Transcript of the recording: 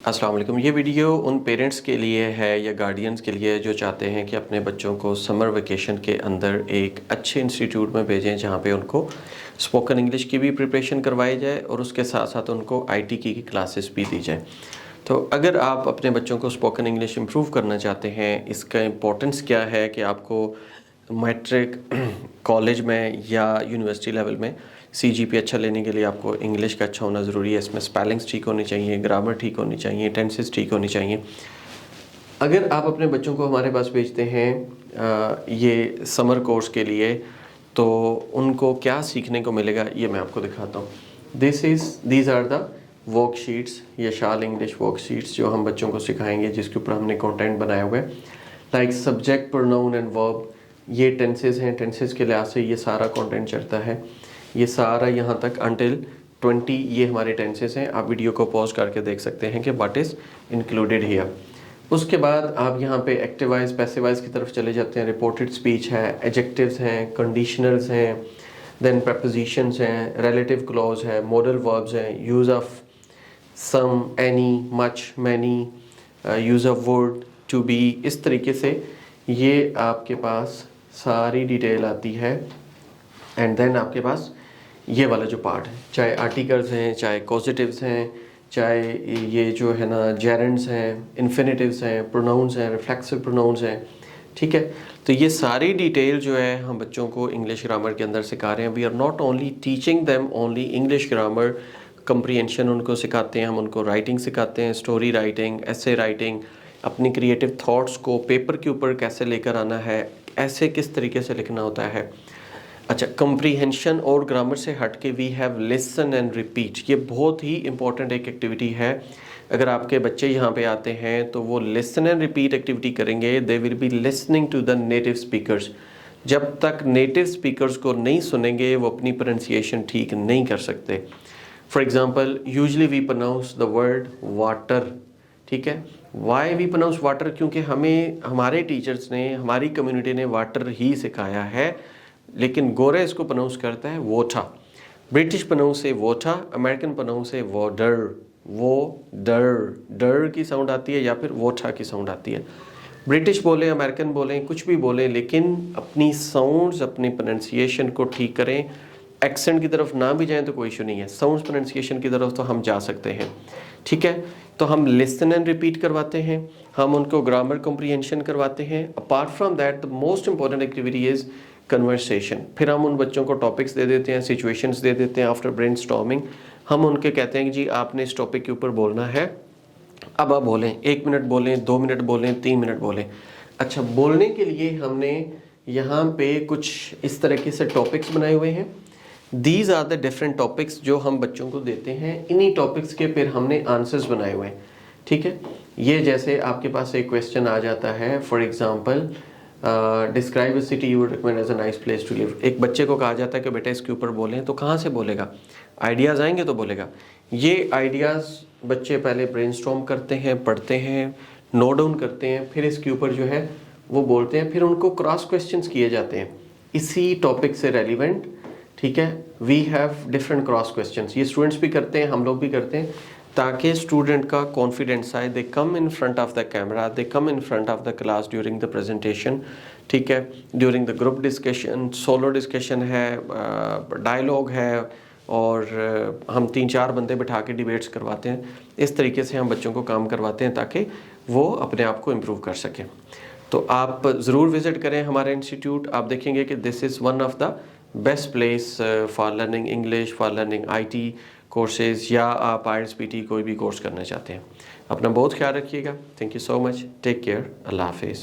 अस्सलाम वालेकुम। ये वीडियो उन पेरेंट्स के लिए है या गार्डियंस के लिए जो चाहते हैं कि अपने बच्चों को समर वेकेशन के अंदर एक अच्छे इंस्टीट्यूट में भेजें जहाँ पे उनको स्पोकन इंग्लिश की भी प्रिपरेशन करवाई जाए और उसके साथ साथ उनको आईटी की क्लासेस भी दी जाए। तो अगर आप अपने बच्चों को स्पोकन इंग्लिश इम्प्रूव करना चाहते हैं, इसका इम्पोर्टेंस क्या है कि आपको मैट्रिक कॉलेज में या यूनिवर्सिटी लेवल में सीजीपी अच्छा लेने के लिए आपको इंग्लिश का अच्छा होना ज़रूरी है। इसमें स्पेलिंग्स ठीक होनी चाहिए, ग्रामर ठीक होनी चाहिए, टेंसेस ठीक होनी चाहिए। अगर आप अपने बच्चों को हमारे पास भेजते हैं ये समर कोर्स के लिए, तो उनको क्या सीखने को मिलेगा ये मैं आपको दिखाता हूँ। दीज आर द वर्कशीट्स या शाल इंग्लिश वर्कशीट्स जो हम बच्चों को सिखाएंगे, जिसके ऊपर हमने कंटेंट बनाया हुआ है। Like subject, pronoun and verb, ये टेंसेस हैं। टेंसेस के लिहाज से ये सारा कंटेंट चलता है। ये सारा यहाँ तक अंटिल 20 ये हमारे टेंसेस हैं। आप वीडियो को पॉज करके देख सकते हैं कि व्हाट इज़ इंक्लूडेड हियर। उसके बाद आप यहाँ पे एक्टिव वाइज पैसिव वाइज की तरफ चले जाते हैं। रिपोर्टेड स्पीच है, एडजेक्टिव्स हैं, कंडीशनल्स हैं, देन प्रपोजिशंस हैं, रिलेटिव क्लॉज है, मॉडल वर्ब्स हैं, use of some, any, much, many, use of would, to be. इस तरीके से ये आपके पास सारी डिटेल आती है। एंड देन आपके पास ये वाला जो पार्ट है, चाहे आर्टिकल्स हैं, चाहे कॉजेटिव्स हैं, चाहे ये जो है ना जेरेंड्स हैं, इन्फिनेटिव्स हैं, प्रोनाउंस हैं, रिफ्लेक्सिव प्रोनाउंस हैं, ठीक है। तो ये सारी डिटेल जो है हम बच्चों को इंग्लिश ग्रामर के अंदर सिखा रहे हैं। We are not only teaching them only English grammar, comprehension उनको सिखाते हैं, हम उनको राइटिंग सिखाते हैं, स्टोरी राइटिंग, एसे राइटिंग, अपनी क्रिएटिव थॉट्स को पेपर के ऊपर कैसे लेकर आना है, ऐसे किस तरीके से लिखना होता है। अच्छा, कंप्रीहेंशन और ग्रामर से हट के we have listen and repeat. ये बहुत ही इंपॉर्टेंट एक एक्टिविटी है। अगर आपके बच्चे यहाँ पे आते हैं तो वो लिसन एंड रिपीट एक्टिविटी करेंगे। They will be listening to the native speakers. जब तक नेटिव स्पीकर्स को नहीं सुनेंगे वो अपनी प्रोनाउंसिएशन ठीक नहीं कर सकते। For example, usually we pronounce the word water, ठीक है। Why we pronounce water? क्योंकि हमें हमारे टीचर्स ने, हमारी कम्युनिटी ने वाटर ही सिखाया है, लेकिन गोरे इसको प्रोनाउंस करता है वोटा। ब्रिटिश प्रोनाउंस है वोटा, अमेरिकन प्रोनाउंस है वोडर। वो डर की साउंड आती है या फिर वोटा की साउंड आती है। ब्रिटिश बोलें, अमेरिकन बोलें, कुछ भी बोलें, लेकिन अपनी साउंड्स, अपनी प्रोनाउंसिएशन को ठीक करें। एक्सेंट की तरफ ना भी जाएं तो कोई इशू नहीं है, साउंड्स प्रोनाउंसिएशन की तरफ तो हम जा सकते हैं, ठीक है। तो हम लिसन एंड रिपीट करवाते हैं, हम उनको ग्रामर कॉम्प्रीहेंशन करवाते हैं। Apart from that the most important activity is conversation. फिर हम उन बच्चों को टॉपिक्स दे देते हैं, सिचुएशंस दे देते हैं। आफ्टर ब्रेनस्टॉर्मिंग हम उनके कहते हैं कि जी आपने इस टॉपिक के ऊपर बोलना है, अब आप बोलें, 1 मिनट बोलें, 2 मिनट बोलें, 3 मिनट बोलें। अच्छा, बोलने के लिए हमने यहाँ पे कुछ इस तरीके से टॉपिक्स बनाए हुए हैं। These are the different topics जो हम बच्चों को देते हैं। इन्हीं टॉपिक्स के फिर हमने आंसर्स बनाए हुए हैं, ठीक है। ये जैसे आपके पास एक क्वेश्चन आ जाता है, for example describe a city you would recommend as a nice place to live. एक बच्चे को कहा जाता है कि बेटा इसके ऊपर बोलें, तो कहाँ से बोलेगा? आइडियाज़ आएंगे तो बोलेगा। ये आइडियाज़ बच्चे पहले ब्रेनस्टॉर्म करते हैं, पढ़ते हैं, नोट डाउन करते हैं, फिर इसके ऊपर जो है वो बोलते हैं। फिर उनको क्रॉस क्वेश्चंस किए जाते हैं इसी टॉपिक से रेलिवेंट, ठीक है। We have different cross questions. ये स्टूडेंट्स भी करते हैं, हम लोग भी करते हैं, ताकि स्टूडेंट का कॉन्फिडेंस आए। They come in front of the camera, they come in front of the class during the presentation, ठीक है। During the group discussion, solo discussion है, डायलॉग है, और हम 3-4 बंदे बिठा के डिबेट्स करवाते हैं। इस तरीके से हम बच्चों को काम करवाते हैं ताकि वो अपने आप को इम्प्रूव कर सकें। तो आप ज़रूर विज़िट करें हमारा इंस्टीट्यूट। आप देखेंगे कि this is one of the best place for learning English, for learning IT courses, या आप IELTS PT कोई भी कोर्स करना चाहते हैं। अपना बहुत ख्याल रखिएगा। Thank you so much. Take care. अल्लाह हाफिज़।